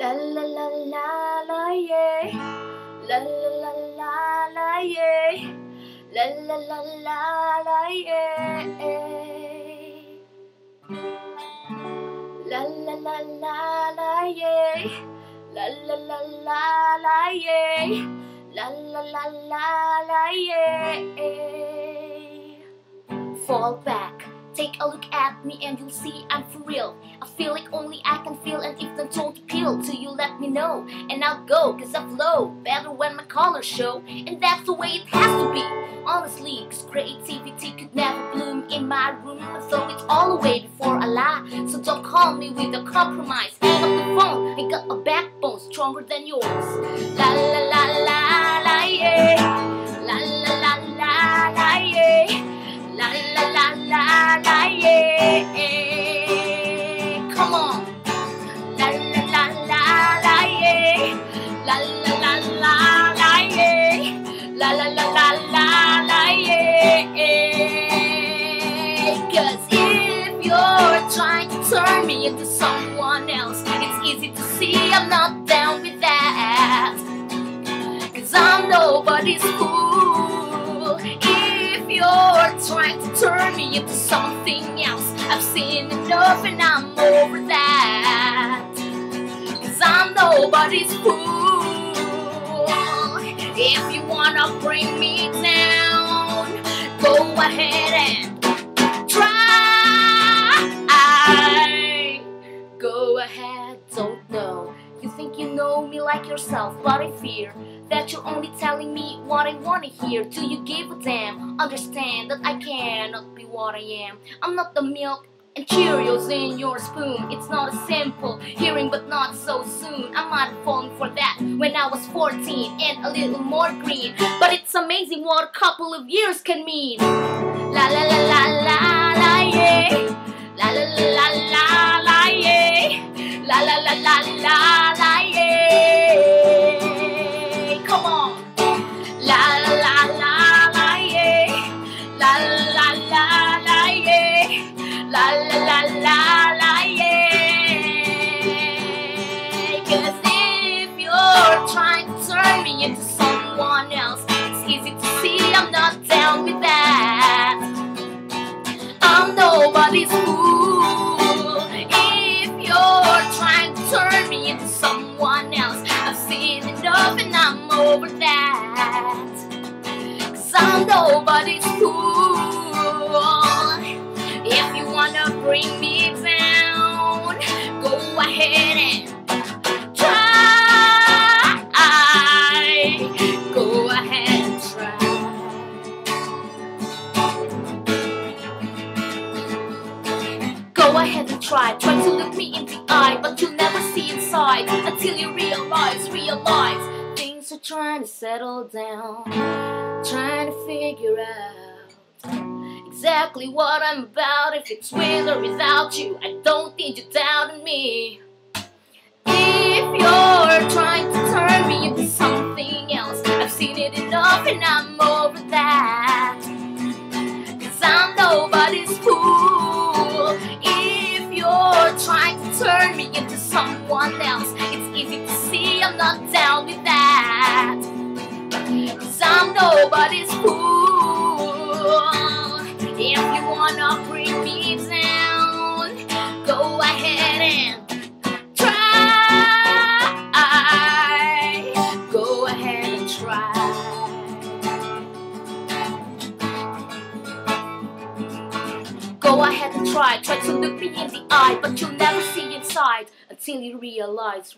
La la la la la yeah. La la la la la yeah. La la la la la yeah. La la la la la yeah. La la la la la yeah. La la la la la yeah. Fall back, take a look at me and you'll see I'm for real. I feel like only I can feel, and if the tone appeal to you, let me know and I'll go, cause I flow better when my colors show, and that's the way it has to be. Honestly, cause creativity could never bloom in my room. I throw it all away before I lie, so don't call me with a compromise. Hang up the phone, I got a backbone stronger than yours. La la la la la yeah. La la la la la yeah. La la la la la yeah. Come on. La la la la la yeah. La la la la la yeah. La la la la la la yeah. Cause if you're trying to turn me into someone else, it's easy to see I'm not down with that. Cause I'm nobody's fool. If you're trying to turn me into something else, I've seen enough and I'm over that. Cause I'm nobody's fool. If you wanna bring me down, go ahead and try. Go ahead, don't know. You think you know me like yourself, but I fear that you're only telling me what I wanna hear. Do you give a damn? Understand that I cannot be what I am. I'm not the milk and Cheerios in your spoon. It's not a simple hearing, but not so soon. I might have fallen for that when I was 14 and a little more green, but it's amazing what a couple of years can mean. La la la la la la yeah. La la la la la la yeah. La la la la la la yeah. Come on. La la la la la yeah. La la la la la yeah. La la la la la yeah. Cause if you're trying to turn me into someone else, it's easy to see I'm not down with that. I'm nobody's fool. If you're trying to turn me into someone else, I've seen enough and I'm over that. Cause I'm nobody's fool. If you wanna bring me down, go ahead and try. Go ahead and try. Go ahead and try. Try to look me in the eye, but you'll never see inside until you realize things are trying to settle down, trying to figure out exactly what I'm about. If it's with or without you, I don't need you doubting me. If you're trying to turn me into something else, I've seen it enough and I'm over that. Cause I'm nobody's fool. If you're trying to turn me into someone else, it's easy to see I'm not down with that. Cause I'm nobody's fool. If you wanna bring me down, go ahead and try. Go ahead and try. Go ahead and try. Try to look me in the eye, but you'll never see inside until you realize.